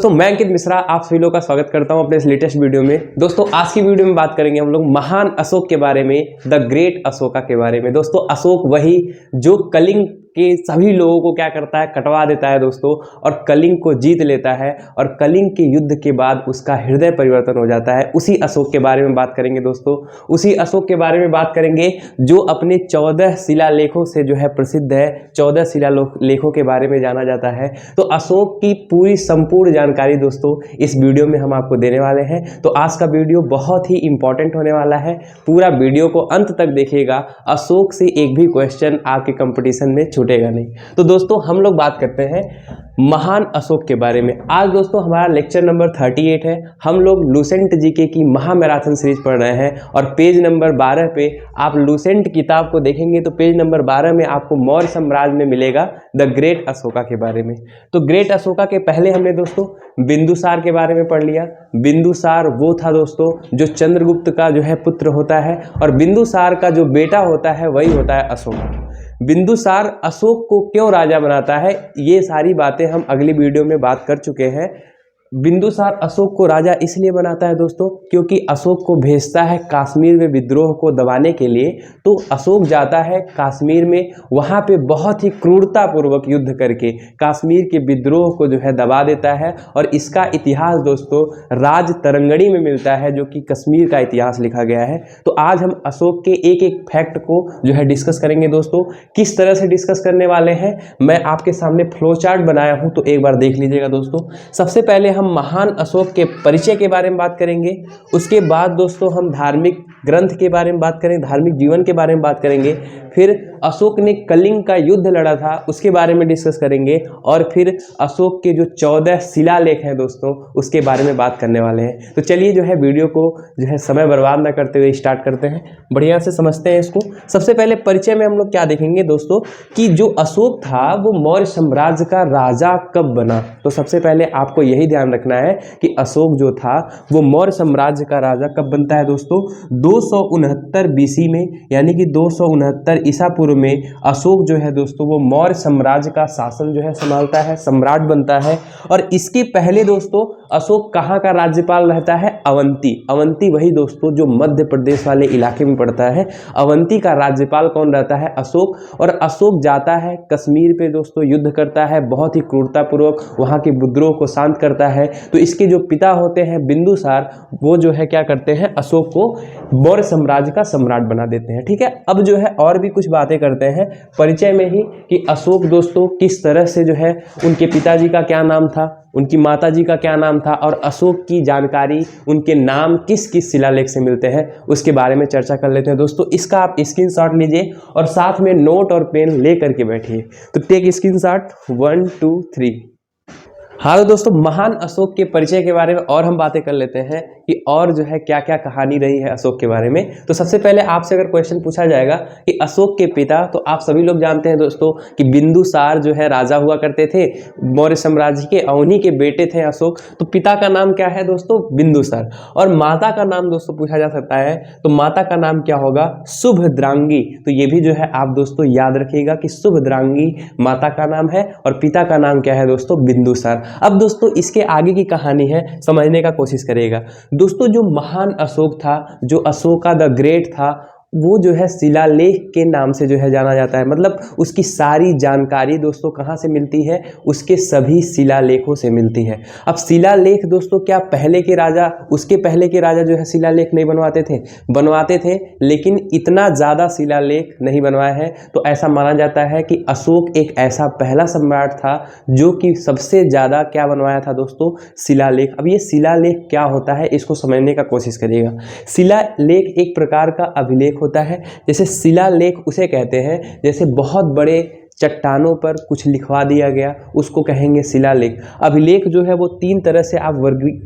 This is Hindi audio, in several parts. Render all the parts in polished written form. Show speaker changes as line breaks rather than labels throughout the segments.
दोस्तों मैं अंकित मिश्रा आप सभी लोगों का स्वागत करता हूं अपने इस लेटेस्ट वीडियो में। दोस्तों आज की वीडियो में बात करेंगे हम लोग महान अशोक के बारे में, द ग्रेट अशोका के बारे में। दोस्तों अशोक वही जो कलिंग के सभी लोगों को क्या करता है, कटवा देता है दोस्तों, और कलिंग को जीत लेता है और कलिंग के युद्ध के बाद उसका हृदय परिवर्तन हो जाता है। उसी अशोक के बारे में बात करेंगे दोस्तों। उसी अशोक के बारे में बात करेंगे जो अपने 14 शिलालेखों से जो है प्रसिद्ध है। 14 शिलालेखों के बारे में जाना जाता है। तो अशोक की पूरी संपूर्ण जानकारी दोस्तों इस वीडियो में हम आपको देने वाले हैं। तो आज का वीडियो बहुत ही इंपॉर्टेंट होने वाला है। पूरा वीडियो को अंत तक देखिएगा। अशोक से एक भी क्वेश्चन आपके कंपटीशन में छूटेगा नहीं। तो दोस्तों हम लोग बात करते हैं महान अशोक के बारे में। आज दोस्तों हमारा लेक्चर नंबर 38 है। हम लोग लुसेंट जीके की महामैराथन सीरीज पढ़ रहे हैं और पेज नंबर 12 पे आप लुसेंट किताब को देखेंगे तो पेज नंबर 12 में आपको मौर्य साम्राज्य में मिलेगा द ग्रेट अशोका के बारे में। तो ग्रेट अशोका के पहले हमने दोस्तों बिंदुसार के बारे में पढ़ लिया। बिंदुसार वो था दोस्तों जो चंद्रगुप्त का जो है पुत्र होता है और बिंदुसार का जो बेटा होता है वही होता है अशोक। बिंदुसार अशोक को क्यों राजा बनाता है, ये सारी बातें हम अगली वीडियो में बात कर चुके हैं। बिंदुसार अशोक को राजा इसलिए बनाता है दोस्तों क्योंकि अशोक को भेजता है कश्मीर में विद्रोह को दबाने के लिए। तो अशोक जाता है कश्मीर में, वहाँ पे बहुत ही क्रूरतापूर्वक युद्ध करके कश्मीर के विद्रोह को जो है दबा देता है। और इसका इतिहास दोस्तों राज तरंगणी में मिलता है जो कि कश्मीर का इतिहास लिखा गया है। तो आज हम अशोक के एक एक फैक्ट को जो है डिस्कस करेंगे दोस्तों। किस तरह से डिस्कस करने वाले हैं मैं आपके सामने फ्लो चार्ट बनाया हूँ, तो एक बार देख लीजिएगा दोस्तों। सबसे पहले हम महान अशोक के परिचय के बारे में बात करेंगे। उसके बाद दोस्तों हम धार्मिक ग्रंथ के बारे में बात करेंगे, धार्मिक जीवन के बारे में बात करेंगे। फिर अशोक ने कलिंग का युद्ध लड़ा था उसके बारे में डिस्कस करेंगे। और फिर अशोक के जो 14 शिलालेख हैं दोस्तों उसके बारे में बात करने वाले हैं। तो चलिए जो है वीडियो को जो है समय बर्बाद ना करते हुए स्टार्ट करते हैं, बढ़िया से समझते हैं इसको। सबसे पहले परिचय में हम लोग क्या देखेंगे दोस्तों कि जो अशोक था वो मौर्य साम्राज्य का राजा कब बना। तो सबसे पहले आपको यही ध्यान रखना है कि अशोक जो था वो मौर्य साम्राज्य का राजा कब बनता है दोस्तों 269 बीसी में, यानी कि 269 ईसा पूर्व में अशोक जो है दोस्तों वो मौर्य साम्राज्य का शासन जो है संभालता है, सम्राट बनता है। और इसके पहले दोस्तों अशोक कहाँ का राज्यपाल रहता है, अवंती। अवंती वही दोस्तों जो मध्य प्रदेश वाले इलाके में पड़ता है। अवंती का राज्यपाल कौन रहता है, अशोक। और अशोक जाता है कश्मीर पे दोस्तों, युद्ध करता है बहुत ही क्रूरतापूर्वक, वहाँ के विद्रोह को शांत करता है। तो इसके जो पिता होते हैं बिंदुसार, वो जो है क्या करते हैं, अशोक को मौर्य साम्राज्य का सम्राट बना देते हैं। ठीक है, अब जो है और भी कुछ बातें करते हैं परिचय में ही कि अशोक दोस्तों किस तरह से जो है, उनके पिताजी का क्या नाम था, उनकी माताजी का क्या नाम था, और अशोक की जानकारी उनके नाम किस किस शिलालेख से मिलते हैं उसके बारे में चर्चा कर लेते हैं दोस्तों। इसका आप स्क्रीनशॉट लीजिए और साथ में नोट और पेन ले करके बैठिए। तो टेक स्क्रीनशॉट 1 2 3। हाँ तो दोस्तों महान अशोक के परिचय के बारे में और हम बातें कर लेते हैं कि और जो है क्या क्या कहानी रही है अशोक के बारे में। तो सबसे पहले आपसे अगर क्वेश्चन पूछा जाएगा कि अशोक के पिता, तो आप सभी लोग जानते हैं दोस्तों कि बिंदुसार जो है राजा हुआ करते थे मौर्य साम्राज्य के, उन्हीं के बेटे थे अशोक। तो पिता का नाम क्या है दोस्तों, बिंदुसार। और माता का नाम दोस्तों पूछा जा सकता है, तो माता का नाम क्या होगा, सुभद्रांगी। तो ये भी जो है आप दोस्तों याद रखिएगा कि सुभद्रांगी माता का नाम है और पिता का नाम क्या है दोस्तों, बिंदुसार। अब दोस्तों इसके आगे की कहानी है, समझने का कोशिश करिएगा दोस्तों। जो महान अशोक था, जो अशोका द ग्रेट था, वो जो है शिलालेख के नाम से जो है जाना जाता है। मतलब उसकी सारी जानकारी दोस्तों कहाँ से मिलती है, उसके सभी शिलालेखों से मिलती है। अब शिलालेख दोस्तों क्या पहले के राजा, उसके पहले के राजा जो है शिलालेख नहीं बनवाते थे, बनवाते थे, लेकिन इतना ज़्यादा शिलालेख नहीं बनवाया है। तो ऐसा माना जाता है कि अशोक एक ऐसा पहला सम्राट था जो कि सबसे ज़्यादा क्या बनवाया था दोस्तों, शिलालेख। अब ये शिलालेख क्या होता है इसको समझने का कोशिश करिएगा। शिलालेख एक प्रकार का अभिलेख होता है। जैसे शिलालेख उसे कहते हैं जैसे बहुत बड़े चट्टानों पर कुछ लिखवा दिया गया, उसको कहेंगे शिलालेख। अभिलेख जो है वो 3 तरह से आप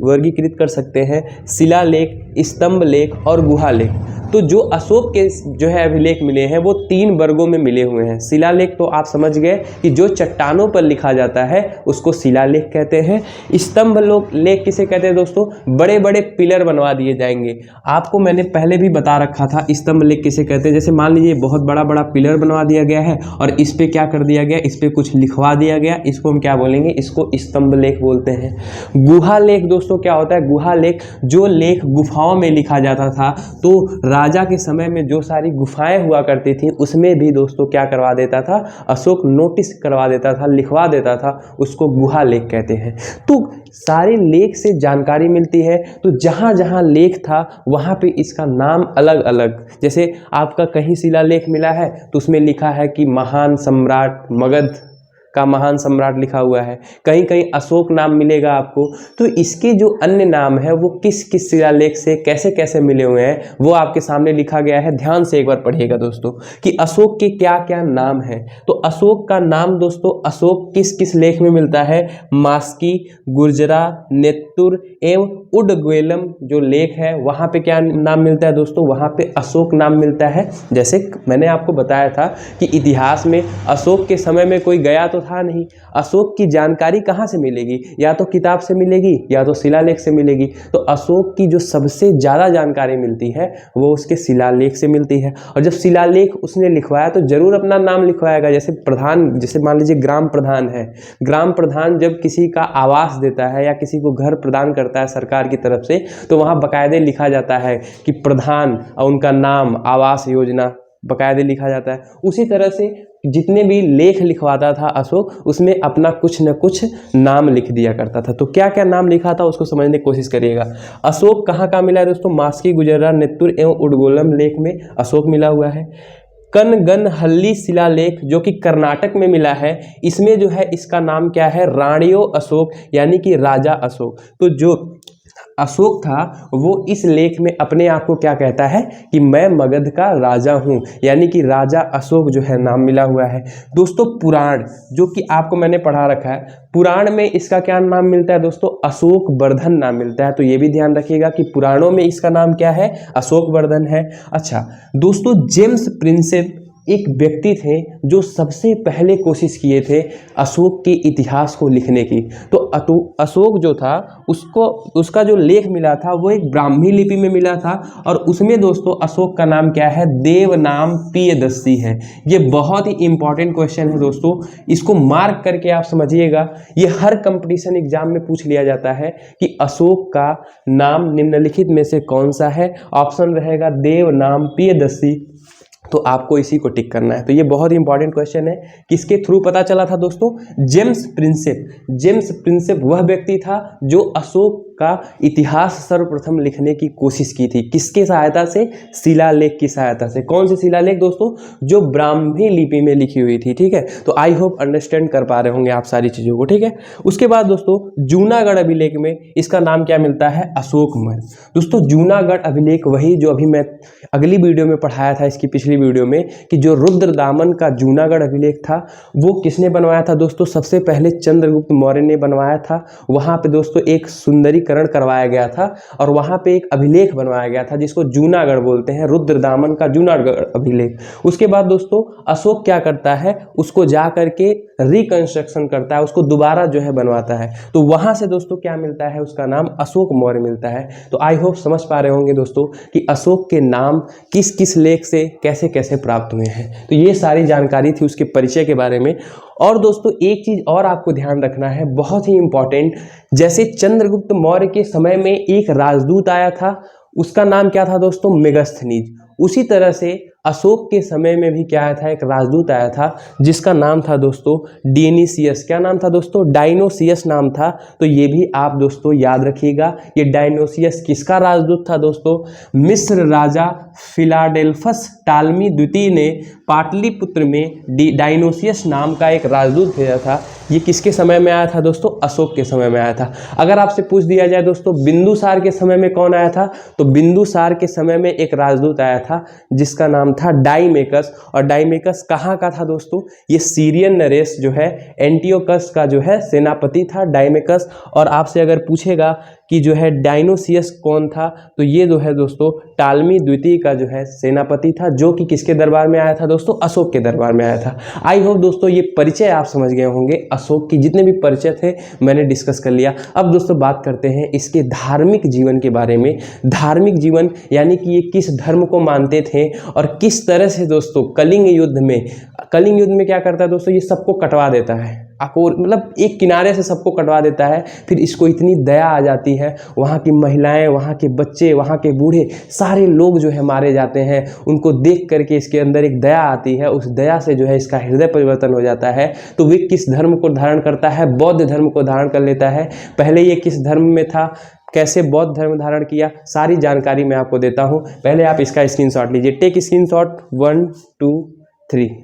वर्गीकृत कर सकते हैं, शिलालेख, स्तंभ लेख और गुहा लेख। तो जो अशोक के जो है अभिलेख मिले हैं वो 3 वर्गों में मिले हुए हैं। शिलालेख तो आप समझ गए कि जो चट्टानों पर लिखा जाता है उसको शिलालेख कहते हैं। स्तंभ लेख किसे कहते हैं दोस्तों? बड़े बड़े पिलर बनवा दिए जाएंगे। आपको मैंने पहले भी बता रखा था स्तंभ लेख किसे कहते हैं। जैसे मान लीजिए बहुत बड़ा बड़ा पिलर बनवा दिया गया है और इस पे क्या कर दिया गया, इस पे कुछ लिखवा दिया गया, इसको हम क्या बोलेंगे? इसको स्तंभ लेख बोलते हैं। गुहा लेख दोस्तों क्या होता है? गुहा लेख जो लेख गुफाओं में लिखा जाता था, तो राजा के समय में जो सारी गुफाएं हुआ करती थी उसमें भी दोस्तों क्या करवा देता था? अशोक नोटिस करवा देता था, लिखवा देता था, उसको गुहा लेख कहते हैं। तो सारे लेख से जानकारी मिलती है। तो जहाँ जहाँ लेख था वहाँ पे इसका नाम अलग अलग, जैसे आपका कहीं शिलालेख मिला है तो उसमें लिखा है कि महान सम्राट मगध का महान सम्राट लिखा हुआ है, कहीं कहीं अशोक नाम मिलेगा आपको। तो इसके जो अन्य नाम है वो किस किस शिलालेख से कैसे कैसे मिले हुए हैं वो आपके सामने लिखा गया है। ध्यान से एक बार पढ़िएगा दोस्तों कि अशोक के क्या क्या नाम है। तो अशोक का नाम दोस्तों, अशोक किस किस लेख में मिलता है? मास्की, गुर्जरा, नेत्तुर एवं उडग्वेलम जो लेख है वहाँ पे क्या नाम मिलता है दोस्तों? वहाँ पे अशोक नाम मिलता है। जैसे मैंने आपको बताया था कि इतिहास में अशोक के समय में कोई गया तो था नहीं। अशोक की जानकारी कहाँ से मिलेगी? या तो किताब से मिलेगी या तो शिलालेख से मिलेगी। तो अशोक की जो सबसे ज़्यादा जानकारी मिलती है वो उसके शिलालेख से मिलती है। और जब शिलालेख उसने लिखवाया तो जरूर अपना नाम लिखवाएगा। जैसे प्रधान, जैसे मान लीजिए ग्राम प्रधान है, ग्राम प्रधान जब किसी का आवास देता है या किसी को घर प्रदान करता है सरकार की तरफ से, तो वहाँ बाकायदे लिखा जाता है कि प्रधान और उनका नाम, आवास योजना बाकायदे लिखा जाता है। उसी तरह से जितने भी लेख लिखवाता था अशोक, उसमें अपना कुछ न कुछ नाम लिख दिया करता था। तो क्या क्या नाम लिखा था उसको समझने की कोशिश करिएगा। अशोक कहाँ कहाँ मिला है दोस्तों? मास्की, गुजरा, नेत्तुर एवं उडगोलम लेख में अशोक मिला हुआ है। कनगनहल्ली शिलालेख जो कि कर्नाटक में मिला है, इसमें जो है इसका नाम क्या है? राणियो अशोक, यानी कि राजा अशोक। तो जो अशोक था वो इस लेख में अपने आप को क्या कहता है कि मैं मगध का राजा हूं, यानी कि राजा अशोक जो है नाम मिला हुआ है। दोस्तों पुराण जो कि आपको मैंने पढ़ा रखा है, पुराण में इसका क्या नाम मिलता है दोस्तों? अशोक वर्धन नाम मिलता है। तो ये भी ध्यान रखिएगा कि पुराणों में इसका नाम क्या है? अशोक वर्धन है। अच्छा दोस्तों, जेम्स प्रिंसेप एक व्यक्ति थे जो सबसे पहले कोशिश किए थे अशोक के इतिहास को लिखने की। तो अशोक जो था उसका जो लेख मिला था वो एक ब्राह्मी लिपि में मिला था और उसमें दोस्तों अशोक का नाम क्या है? देवनाम पियदस्सी है। ये बहुत ही इंपॉर्टेंट क्वेश्चन है दोस्तों, इसको मार्क करके आप समझिएगा। ये हर कंपटीशन एग्जाम में पूछ लिया जाता है कि अशोक का नाम निम्नलिखित में से कौन सा है। ऑप्शन रहेगा देवनाम पियदस्सी, तो आपको इसी को टिक करना है। तो ये बहुत ही इंपॉर्टेंट क्वेश्चन है। किसके थ्रू पता चला था दोस्तों? James Prinsep. जेम्स प्रिंसेप वह व्यक्ति था जो अशोक का इतिहास सर्वप्रथम लिखने की कोशिश की थी। किसके सहायता से? शिलालेख की सहायता से। कौन सी शिलालेख दोस्तों? जो ब्राह्मी लिपि में लिखी हुई थी। ठीक है, तो आई होप अंडरस्टैंड कर पा रहे होंगे आप सारी चीज़ों को। ठीक है, उसके बाद दोस्तों जूनागढ़ अभिलेख में इसका नाम क्या मिलता है? अशोकमल। दोस्तों जूनागढ़ अभिलेख वही जो अभी मैं अगली वीडियो में पढ़ाया था, इसकी पिछली वीडियो में, कि जो रुद्रदामन का जूनागढ़ अभिलेख था वो किसने बनवाया था दोस्तों? सबसे पहले चंद्रगुप्त मौर्य ने बनवाया था। वहाँ पे दोस्तों एक सुंदरीकरण करवाया गया था और वहाँ पे एक अभिलेख बनवाया गया था जिसको जूनागढ़ बोलते हैं, रुद्रदामन का जूनागढ़ अभिलेख। उसके बाद दोस्तों अशोक क्या करता है? उसको जा करके रिकंस्ट्रक्शन करता है, उसको दोबारा जो है बनवाता है। तो वहाँ से दोस्तों क्या मिलता है? उसका नाम अशोक मौर्य मिलता है। तो आई होप समझ पा रहे होंगे दोस्तों कि अशोक के नाम किस किस लेख से कैसे कैसे प्राप्त हुए हैं। तो ये सारी जानकारी थी उसके परिचय के बारे में। और दोस्तों एक चीज और आपको ध्यान रखना है, बहुत ही इंपॉर्टेंट। जैसे चंद्रगुप्त मौर्य के समय में एक राजदूत आया था, उसका नाम क्या था दोस्तों? मेगस्थनीज। उसी तरह से अशोक के समय में भी क्या आया था? एक राजदूत आया था जिसका नाम था दोस्तों डियोनिसियस। क्या नाम था दोस्तों? डायनोसियस नाम था। तो ये भी आप दोस्तों याद रखिएगा। ये डायनोसियस किसका राजदूत था दोस्तों? मिस्र राजा फिलाडेल्फस टालमी द्वितीय ने पाटलिपुत्र में डायनोसियस नाम का एक राजदूत भेजा था। ये किसके समय में आया था दोस्तों? अशोक के समय में आया था। अगर आपसे पूछ दिया जाए दोस्तों बिंदुसार के समय में कौन आया था, तो बिंदुसार के समय में एक राजदूत आया था जिसका नाम था डाइमेकस। और डाइमेकस कहाँ का था दोस्तों? ये सीरियन नरेश जो है एंटियोकस का जो है सेनापति था डाइमेकस। और आपसे अगर पूछेगा कि जो है डायनोसियस कौन था, तो ये जो है दोस्तों टालमी द्वितीय का जो है सेनापति था, जो कि किसके दरबार में आया था दोस्तों, अशोक के दरबार में आया था। आई होप दोस्तों ये परिचय आप समझ गए होंगे, अशोक की जितने भी परिचय थे मैंने डिस्कस कर लिया। अब दोस्तों बात करते हैं इसके धार्मिक जीवन के बारे में। धार्मिक जीवन यानी कि ये किस धर्म को मानते थे और किस तरह से दोस्तों कलिंग युद्ध में क्या करता है दोस्तों, ये सबको कटवा देता है, मतलब एक किनारे से सबको कटवा देता है। फिर इसको इतनी दया आ जाती है, वहाँ की महिलाएं, वहाँ के बच्चे, वहाँ के बूढ़े सारे लोग जो है मारे जाते हैं, उनको देख करके इसके अंदर एक दया आती है, उस दया से जो है इसका हृदय परिवर्तन हो जाता है। तो वे किस धर्म को धारण करता है, बौद्ध धर्म को धारण कर लेता है। पहले ये किस धर्म में था, कैसे बौद्ध धर्म धारण किया, सारी जानकारी मैं आपको देता हूँ। पहले आप इसका स्क्रीनशॉट लीजिए, टेक स्क्रीनशॉट 1 2 3।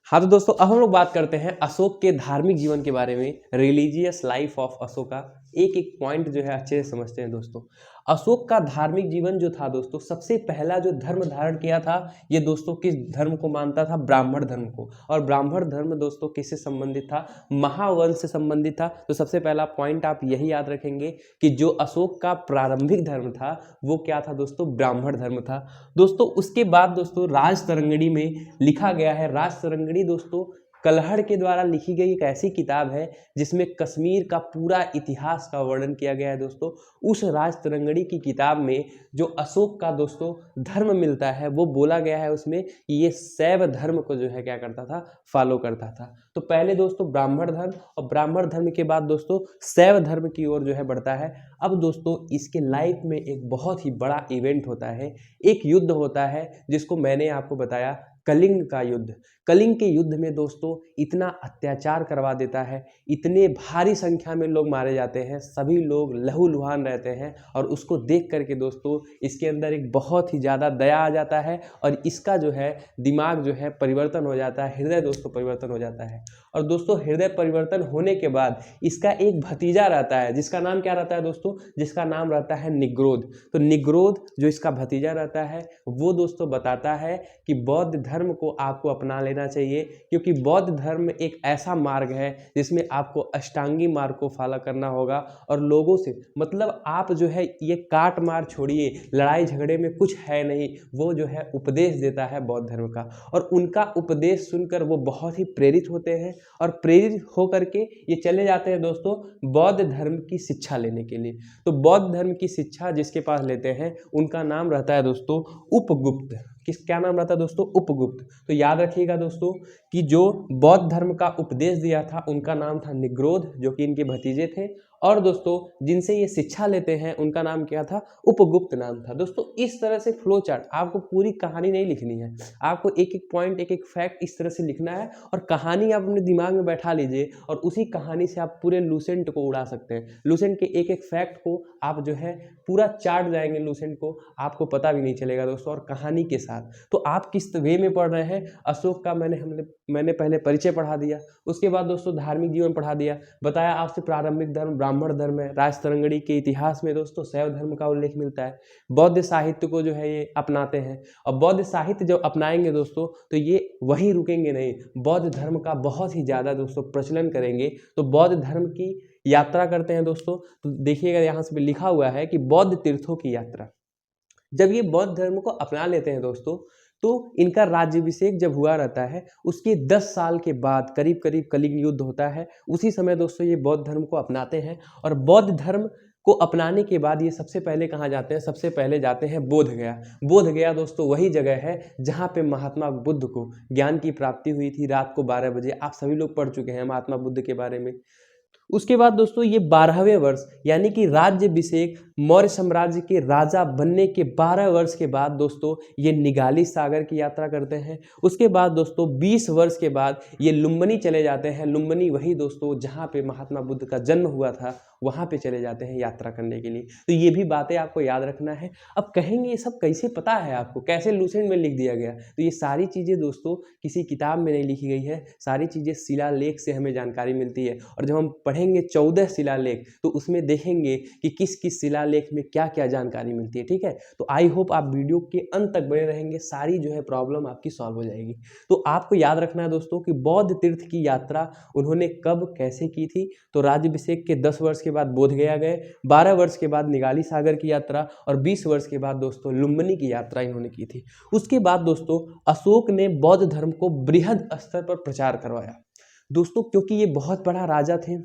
हाँ तो दोस्तों अब हम लोग बात करते हैं अशोक के धार्मिक जीवन के बारे में, रिलीजियस लाइफ ऑफ अशोका। एक एक पॉइंट जो है अच्छे से समझते हैं दोस्तों। अशोक का धार्मिक जीवन जो था दोस्तों, सबसे पहला जो धर्म धारण किया था ये दोस्तों किस धर्म को मानता था, ब्राह्मण धर्म को। और ब्राह्मण धर्म दोस्तों किससे संबंधित था, महावंश से संबंधित था। तो सबसे पहला पॉइंट आप यही याद रखेंगे कि जो अशोक का प्रारंभिक धर्म था वो क्या था दोस्तों, ब्राह्मण धर्म था दोस्तों। उसके बाद दोस्तों राजतरंगिणी में लिखा गया है, राजतरंगिणी दोस्तों कलहड़ के द्वारा लिखी गई एक ऐसी किताब है जिसमें कश्मीर का पूरा इतिहास का वर्णन किया गया है दोस्तों। उस राजतरंगिणी की किताब में जो अशोक का दोस्तों धर्म मिलता है वो बोला गया है उसमें कि ये शैव धर्म को जो है क्या करता था, फॉलो करता था। तो पहले दोस्तों ब्राह्मण धर्म, और ब्राह्मण धर्म के बाद दोस्तों शैव धर्म की ओर जो है बढ़ता है। अब दोस्तों इसके लाइफ में एक बहुत ही बड़ा इवेंट होता है, एक युद्ध होता है जिसको मैंने आपको बताया कलिंग का युद्ध। कलिंग के युद्ध में दोस्तों इतना अत्याचार करवा देता है, इतने भारी संख्या में लोग मारे जाते हैं, सभी लोग लहूलुहान रहते हैं, और उसको देख करके दोस्तों इसके अंदर एक बहुत ही ज़्यादा दया आ जाता है, और इसका जो है दिमाग जो है परिवर्तन हो जाता है, हृदय दोस्तों परिवर्तन हो जाता है। और दोस्तों हृदय परिवर्तन होने के बाद इसका एक भतीजा रहता है, जिसका नाम क्या रहता है दोस्तों, जिसका नाम रहता है निग्रोध। तो निग्रोध जो इसका भतीजा रहता है वो दोस्तों बताता है कि बौद्ध धर्म को आपको अपना लेना चाहिए, क्योंकि बौद्ध धर्म एक ऐसा मार्ग है जिसमें आपको अष्टांगी मार्ग को फॉलो करना होगा, और लोगों से मतलब आप जो है ये काट मार छोड़िए, लड़ाई झगड़े में कुछ है नहीं, वो जो है उपदेश देता है बौद्ध धर्म का। और उनका उपदेश सुनकर वो बहुत ही प्रेरित होते हैं, और प्रेरित होकर के ये चले जाते हैं दोस्तों बौद्ध धर्म की शिक्षा लेने के लिए। तो बौद्ध धर्म की शिक्षा जिसके पास लेते हैं उनका नाम रहता है दोस्तों उपगुप्त। क्या नाम रहता है दोस्तों, उपगुप्त। तो याद रखिएगा दोस्तों कि जो बौद्ध धर्म का उपदेश दिया था उनका नाम था निग्रोध, जो कि इनके भतीजे थे, और दोस्तों जिनसे ये शिक्षा लेते हैं उनका नाम क्या था, उपगुप्त नाम था। दोस्तों इस तरह से फ्लो चार्ट, आपको पूरी कहानी नहीं लिखनी है, आपको एक एक पॉइंट, एक एक फैक्ट इस तरह से लिखना है, और कहानी आप अपने दिमाग में बैठा लीजिए, और उसी कहानी से आप पूरे लूसेंट को उड़ा सकते हैं। लूसेंट के एक एक फैक्ट को आप जो है पूरा चार्ट जाएंगे लूसेंट को, आपको पता भी नहीं चलेगा दोस्तों, और कहानी के साथ। तो आप किस वे में पढ़ रहे हैं, अशोक का मैंने पहले परिचय पढ़ा दिया, उसके बाद दोस्तों धार्मिक जीवन पढ़ा दिया, बताया आपसे प्रारंभिक धर्म ब्राह्मण धर्म है, राजतरंगिणी के इतिहास में दोस्तों शैव धर्म का उल्लेख मिलता है, बौद्ध साहित्य को जो है ये अपनाते हैं, और बौद्ध साहित्य जब अपनाएंगे दोस्तों तो ये वहीं रुकेंगे नहीं, बौद्ध धर्म का बहुत ही ज़्यादा दोस्तों प्रचलन करेंगे। तो बौद्ध धर्म की यात्रा करते हैं दोस्तों, तो देखिएगा यहाँ से लिखा हुआ है कि बौद्ध तीर्थों की यात्रा। जब ये बौद्ध धर्म को अपना लेते हैं दोस्तों तो इनका राज्याभिषेक जब हुआ रहता है उसके 10 साल के बाद करीब करीब कलिंग युद्ध होता है, उसी समय दोस्तों ये बौद्ध धर्म को अपनाते हैं। और बौद्ध धर्म को अपनाने के बाद ये सबसे पहले कहाँ जाते हैं, सबसे पहले जाते हैं बोध गया। बोध गया दोस्तों वही जगह है जहाँ पे महात्मा बुद्ध को ज्ञान की प्राप्ति हुई थी रात को 12 बजे। आप सभी लोग पढ़ चुके हैं महात्मा बुद्ध के बारे में। उसके बाद दोस्तों ये 12वें वर्ष यानी कि राज्याभिषेक, मौर्य साम्राज्य के राजा बनने के 12 वर्ष के बाद दोस्तों ये निगाली सागर की यात्रा करते हैं। उसके बाद दोस्तों 20 वर्ष के बाद ये लुम्बिनी चले जाते हैं। लुम्बिनी वही दोस्तों जहाँ पे महात्मा बुद्ध का जन्म हुआ था, वहाँ पे चले जाते हैं यात्रा करने के लिए। तो ये भी बातें आपको याद रखना है। अब कहेंगे ये सब कैसे पता है आपको, कैसे लूसेंट में लिख दिया गया? तो ये सारी चीज़ें दोस्तों किसी किताब में नहीं लिखी गई है, सारी चीज़ें शिलालेख से हमें जानकारी मिलती है। और जब हम पढ़ेंगे 14 शिलालेख तो उसमें देखेंगे कि किस किस शिलालेख शिलालेख में क्या क्या जानकारी मिलती है, ठीक है। तो आई होप आप वीडियो के अंत तक बने रहेंगे, सारी जो है प्रॉब्लम आपकी सॉल्व हो जाएगी। तो आपको याद रखना है दोस्तों कि बौद्ध तीर्थ की यात्रा उन्होंने कब कैसे की थी। तो राज्याभिषेक के 10 वर्ष के बाद बोधगया गए, 12 वर्ष के बाद निगाली सागर की यात्रा और 20 वर्ष के बाद दोस्तों लुम्बिनी की यात्रा इन्होंने की थी। उसके बाद दोस्तों अशोक ने बौद्ध धर्म को बृहद स्तर पर प्रचार करवाया दोस्तों, क्योंकि ये बहुत बड़ा राजा थे।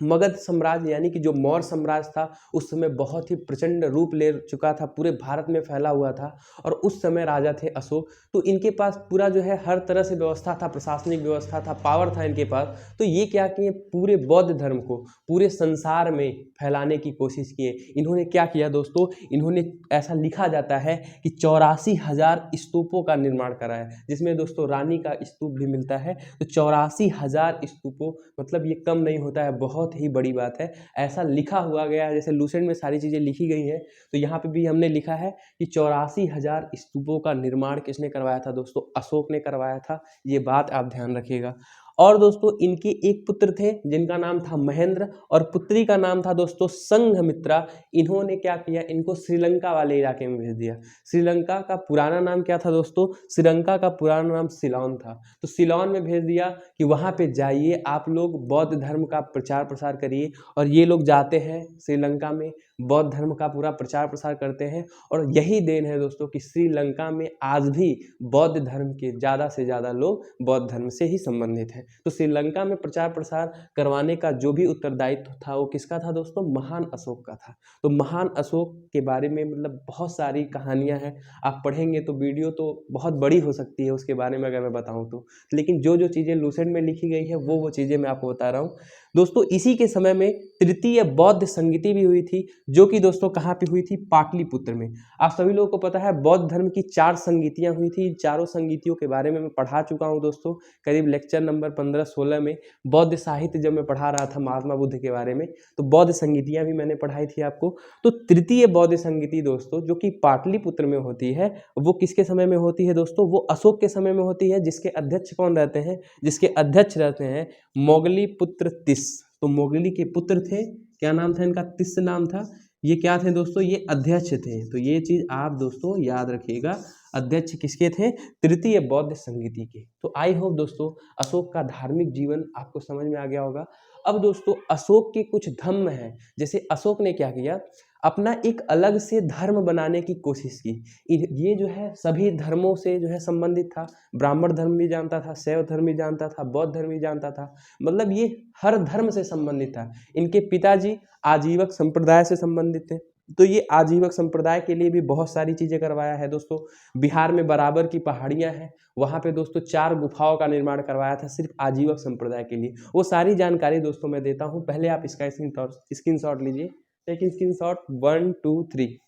मगध साम्राज्य यानी कि जो मौर्य साम्राज्य था उस समय बहुत ही प्रचंड रूप ले चुका था, पूरे भारत में फैला हुआ था। और उस समय राजा थे अशोक, तो इनके पास पूरा जो है हर तरह से व्यवस्था था, प्रशासनिक व्यवस्था था, पावर था इनके पास। तो ये क्या किए, पूरे बौद्ध धर्म को पूरे संसार में फैलाने की कोशिश किए। इन्होंने क्या किया दोस्तों, इन्होंने ऐसा लिखा जाता है कि 84,000 स्तूपों का निर्माण कराया, जिसमें दोस्तों रानी का स्तूप भी मिलता है। तो 84,000 स्तूपों मतलब ये कम नहीं होता है, बहुत ही बड़ी बात है। ऐसा लिखा हुआ गया है, जैसे लूसेंट में सारी चीज़ें लिखी गई हैं, तो यहाँ पे भी हमने लिखा है कि 84,000 स्तूपों का निर्माण किसने करवाया था दोस्तों, अशोक ने करवाया था। ये बात आप ध्यान रखिएगा। और दोस्तों इनके एक पुत्र थे जिनका नाम था महेंद्र और पुत्री का नाम था दोस्तों संघमित्रा। इन्होंने क्या किया, इनको श्रीलंका वाले इलाके में भेज दिया। श्रीलंका का पुराना नाम क्या था दोस्तों, श्रीलंका का पुराना नाम सिलोन था। तो सिलोन में भेज दिया कि वहाँ पे जाइए, आप लोग बौद्ध धर्म का प्रचार प्रसार करिए। और ये लोग जाते हैं श्रीलंका में, बौद्ध धर्म का पूरा प्रचार प्रसार करते हैं। और यही देन है दोस्तों कि श्रीलंका में आज भी बौद्ध धर्म के ज़्यादा से ज़्यादा लोग बौद्ध धर्म से ही संबंधित हैं। तो श्रीलंका में प्रचार प्रसार करवाने का जो भी उत्तरदायित्व था वो किसका था दोस्तों, महान अशोक का था। तो महान अशोक के बारे में मतलब बहुत सारी कहानियां हैं, आप पढ़ेंगे तो वीडियो तो बहुत बड़ी हो सकती है उसके बारे में अगर मैं बताऊं तो, लेकिन जो जो चीज़ें लूसेंट में लिखी गई है वो चीज़ें मैं आपको बता रहा हूँ दोस्तों। इसी के समय में तृतीय बौद्ध संगीति भी हुई थी, जो कि दोस्तों कहाँ पे हुई थी, पाटलिपुत्र में। आप सभी लोगों को पता है बौद्ध धर्म की 4 संगीतियाँ हुई थी। चारों संगीतियों के बारे में मैं पढ़ा चुका हूँ दोस्तों, करीब लेक्चर नंबर 15-16 में। बौद्ध साहित्य जब मैं पढ़ा रहा था महात्मा बुद्ध के बारे में, तो बौद्ध संगीतियाँ भी मैंने पढ़ाई थी आपको। तो तृतीय बौद्ध संगीति दोस्तों जो कि पाटलिपुत्र में होती है, वो किसके समय में होती है दोस्तों, वो अशोक के समय में होती है। जिसके अध्यक्ष कौन रहते हैं, जिसके अध्यक्ष रहते हैं मोगली पुत्र तिस। तो मोगली के पुत्र थे, क्या नाम था इनका, तिस नाम था। ये क्या थे दोस्तों, ये अध्यक्ष थे। तो ये चीज आप दोस्तों याद रखिएगा, अध्यक्ष किसके थे, तृतीय बौद्ध संगीति के। तो आई होप दोस्तों अशोक का धार्मिक जीवन आपको समझ में आ गया होगा। अब दोस्तों अशोक के कुछ धम्म हैं, जैसे अशोक ने क्या किया, अपना एक अलग से धर्म बनाने की कोशिश की। ये जो है सभी धर्मों से जो है संबंधित था, ब्राह्मण धर्म भी जानता था, शैव धर्म भी जानता था, बौद्ध धर्म भी जानता था, मतलब ये हर धर्म से संबंधित था। इनके पिताजी आजीवक संप्रदाय से संबंधित थे, तो ये आजीवक संप्रदाय के लिए भी बहुत सारी चीजें करवाया है दोस्तों। बिहार में बराबर की पहाड़ियां हैं, वहां पे दोस्तों 4 गुफाओं का निर्माण करवाया था सिर्फ आजीवक संप्रदाय के लिए। वो सारी जानकारी दोस्तों मैं देता हूं, पहले आप इसका स्क्रीनशॉट लीजिए। Take screenshot 1 2 3।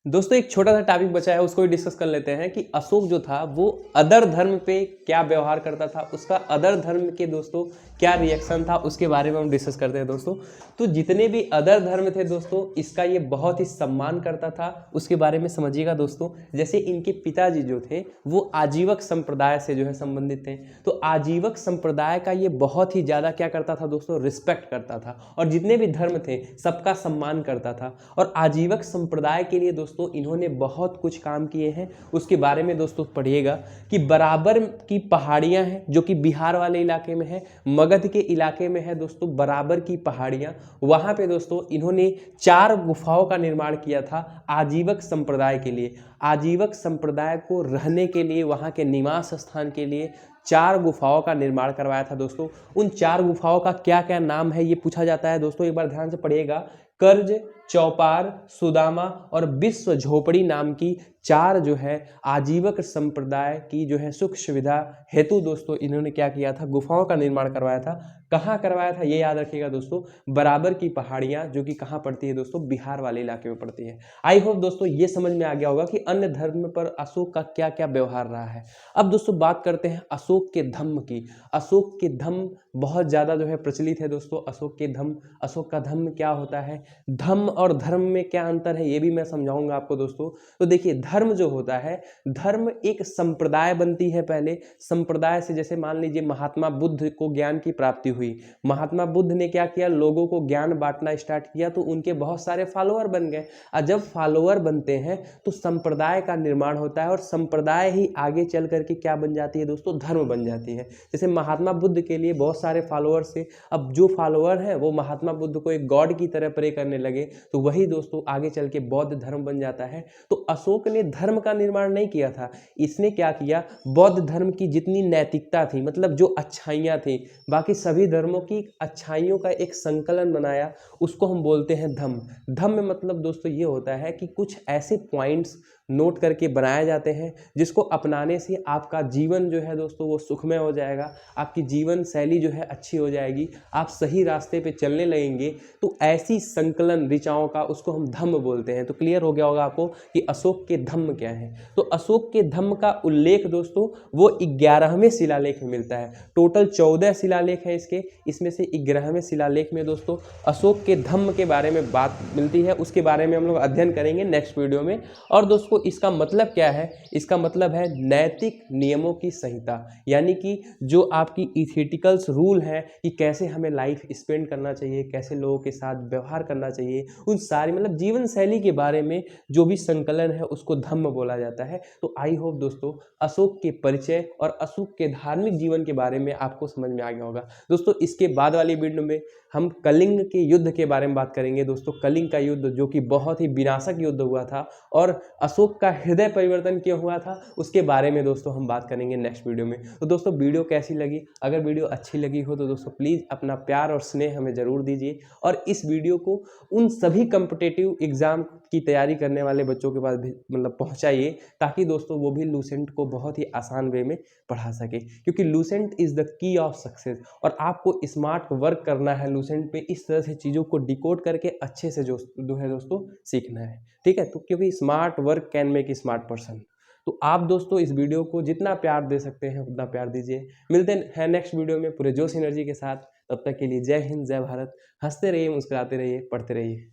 दोस्तों एक छोटा सा टॉपिक बचा है, उसको भी डिस्कस कर लेते हैं कि अशोक जो था वो अदर धर्म पे क्या व्यवहार करता था, उसका अदर धर्म के दोस्तों क्या रिएक्शन था, उसके बारे में हम डिस्कस करते हैं दोस्तों। तो जितने भी अदर धर्म थे दोस्तों, इसका ये बहुत ही सम्मान करता था, उसके बारे में समझिएगा दोस्तों। जैसे इनके पिताजी जो थे वो आजीवक संप्रदाय से जो है संबंधित थे, तो आजीवक संप्रदाय का ये बहुत ही ज़्यादा क्या करता था दोस्तों, रिस्पेक्ट करता था, और जितने भी धर्म थे सबका सम्मान करता था। और आजीवक संप्रदाय के लिए दोस्तों इन्होंने बहुत कुछ काम किए हैं, उसके बारे में दोस्तों पढ़िएगा कि बराबर की पहाड़ियां हैं जो कि बिहार वाले इलाके में है, मगध के इलाके में है दोस्तों बराबर की पहाड़ियां। वहां पे दोस्तों इन्होंने 4 गुफाओं का निर्माण किया था आजीवक संप्रदाय के लिए। आजीवक संप्रदाय को रहने के लिए, वहां के निवास स्थान के लिए 4 गुफाओं का निर्माण करवाया था दोस्तों। उन 4 गुफाओं का क्या क्या नाम है ये पूछा जाता है दोस्तों, एक बार ध्यान से पढ़िएगा। कर्ज, चौपार, सुदामा और विश्व झोपड़ी नाम की 4 जो है आजीवक संप्रदाय की जो है सुख सुविधा हेतु दोस्तों इन्होंने क्या किया था, गुफाओं का निर्माण करवाया था। कहाँ करवाया था ये याद रखिएगा दोस्तों, बराबर की पहाड़ियाँ जो कि कहाँ पड़ती है दोस्तों, बिहार वाले इलाके में पड़ती है। आई होप दोस्तों ये समझ में आ गया होगा कि अन्य धर्म पर अशोक का क्या क्या व्यवहार रहा है। अब दोस्तों बात करते हैं अशोक के धम्म की। अशोक के धम्म बहुत ज़्यादा जो है प्रचलित है दोस्तों। अशोक के धम्म, अशोक का धम्म क्या होता है, धम्म और धर्म में क्या अंतर है ये भी मैं समझाऊंगा आपको दोस्तों। तो देखिए धर्म जो होता है, धर्म एक संप्रदाय बनती है। पहले संप्रदाय से जैसे मान लीजिए महात्मा बुद्ध को ज्ञान की प्राप्ति हुई, हुई। महात्मा बुद्ध ने क्या किया, लोगों को ज्ञान बांटना स्टार्ट किया तो उनके बहुत सारे फॉलोअर बन गए। और जब फॉलोअर बनते हैं तो संप्रदाय का निर्माण होता है और संप्रदाय ही आगे चल करके क्या बन जाती है दोस्तों, धर्म बन जाती है। जैसे महात्मा बुद्ध के लिए बहुत सारे फॉलोअर्स थे, अब जो फॉलोअर हैं वो महात्मा बुद्ध को एक गॉड की तरह प्रे करने लगे, तो वही दोस्तों आगे चल के बौद्ध धर्म बन जाता है। तो अशोक ने धर्म का निर्माण नहीं किया था, इसने क्या किया, बौद्ध धर्म की जितनी नैतिकता थी, मतलब जो अच्छाइयाँ थी, बाकी सभी धर्मों की अच्छाइयों का एक संकलन बनाया, उसको हम बोलते हैं धम्म। धम्म मतलब दोस्तों ये होता है कि कुछ ऐसे पॉइंट्स नोट करके बनाए जाते हैं जिसको अपनाने से आपका जीवन जो है दोस्तों वो सुखमय हो जाएगा, आपकी जीवन शैली जो है अच्छी हो जाएगी, आप सही रास्ते पे चलने लगेंगे। तो ऐसी संकलन ऋचाओं का उसको हम धम्म बोलते हैं। तो क्लियर हो गया होगा आपको कि अशोक के धम्म क्या है। तो अशोक के धम्म का उल्लेख दोस्तों वो 11वें शिलालेख में मिलता है। टोटल 14 शिलालेख है इसके, इसमें से 11वें शिलालेख में दोस्तों अशोक के धम्म के बारे में बात मिलती है। उसके बारे में हम लोग अध्ययन करेंगे नेक्स्ट वीडियो में। और दोस्तों इसका मतलब क्या है, इसका मतलब है नैतिक नियमों की संहिता, यानी कि जो आपकी इथिकल्स रूल है कि कैसे हमें लाइफ स्पेंड करना चाहिए, कैसे लोगों के साथ व्यवहार करना चाहिए, उन सारी मतलब जीवन शैली के बारे में जो भी संकलन है उसको धम्म बोला जाता है। तो आई होप दोस्तों अशोक के परिचय और अशोक के धार्मिक जीवन के बारे में आपको समझ में आ गया होगा। दोस्तों इसके बाद वाली वीडियो में हम कलिंग के युद्ध के बारे में बात करेंगे। दोस्तों कलिंग का युद्ध जो कि बहुत ही विनाशक युद्ध हुआ था और अशोक का हृदय परिवर्तन क्यों हुआ था उसके बारे में दोस्तों हम बात करेंगे नेक्स्ट वीडियो में। तो दोस्तों वीडियो कैसी लगी, अगर वीडियो अच्छी लगी हो तो दोस्तों प्लीज़ अपना प्यार और स्नेह हमें ज़रूर दीजिए और इस वीडियो को उन सभी कॉम्पिटिटिव एग्जाम की तैयारी करने वाले बच्चों के पास भी मतलब पहुंचाइए, ताकि दोस्तों वो भी लूसेंट को बहुत ही आसान वे में पढ़ा सके, क्योंकि Lucent is the key of success. और आपको स्मार्ट वर्क करना है लूसेंट पे, इस तरह से चीज़ों को डिकोड करके अच्छे से जो है दोस्तों सीखना है, ठीक है। तो क्योंकि smart work can make smart person. तो आप दोस्तों इस वीडियो को जितना प्यार दे सकते हैं उतना प्यार दीजिए। मिलते हैं नेक्स्ट वीडियो में पूरे जोश एनर्जी के साथ। तब तक के लिए जय हिंद, जय भारत। हंसते रहिए, मुस्कुराते रहिए, पढ़ते रहिए।